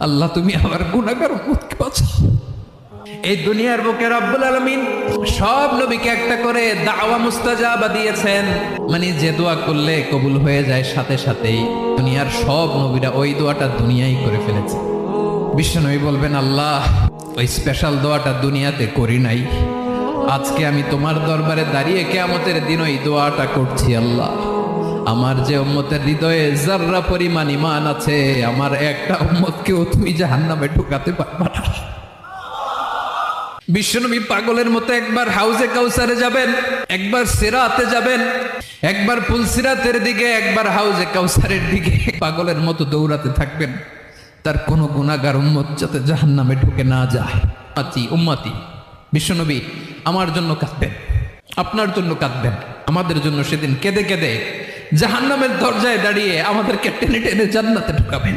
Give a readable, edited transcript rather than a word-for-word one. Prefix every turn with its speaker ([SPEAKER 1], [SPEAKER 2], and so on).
[SPEAKER 1] আল্লাহ তুমি আমার গুনাহগার উম্মতকে বাঁচাও। এই দুনিয়ার বুকে রব্বুল আলামিন সব নবীকে একটা করে দাওয়া মুস্তাজাবা দিয়েছেন, মানে যে দোয়া করলে কবুল হয়ে যায় সাথে সাথেই। দুনিয়ার সব নবীরা ওই দোয়াটা দুনিয়ায় করে ফেলেছে। বিশ্বনবী বলবেন, আল্লাহ ওই স্পেশাল দোয়াটা দুনিয়াতে করি নাই, আজকে আমি তোমার দরবারে দাঁড়িয়ে কিয়ামতের দিন ওই দোয়াটা করছি। আল্লাহ আমার যে উম্মতের হৃদয়ে যাররা পরিমাণ ঈমান আছে, আমার একটা উম্মতকেও তুমি জাহান্নামে ঢুকাতে পারবা না। বিশ্বনবী পাগলের মতো একবার হাউজে কাউসারে যাবেন, একবার সিরাতে যাবেন, একবার পুলসিরাতের দিকে, একবার হাউজে কাউসারের দিকে পাগলের মতো দৌড়াতে থাকবেন। তার কোনো গুনাহগার উম্মত যাতে জাহান্নামে ঢুকে না যায়। উম্মতি বিশ্বনবী আমার জন্য কাঁদবেন, আপনার জন্য কাঁদবেন, আমাদের জন্য সেদিন কেঁদে কেঁদে জাহান্নামের দরজায় দাঁড়িয়ে আমাদেরকে টেনে টেনে জান্নাতে ঢুকাবেন।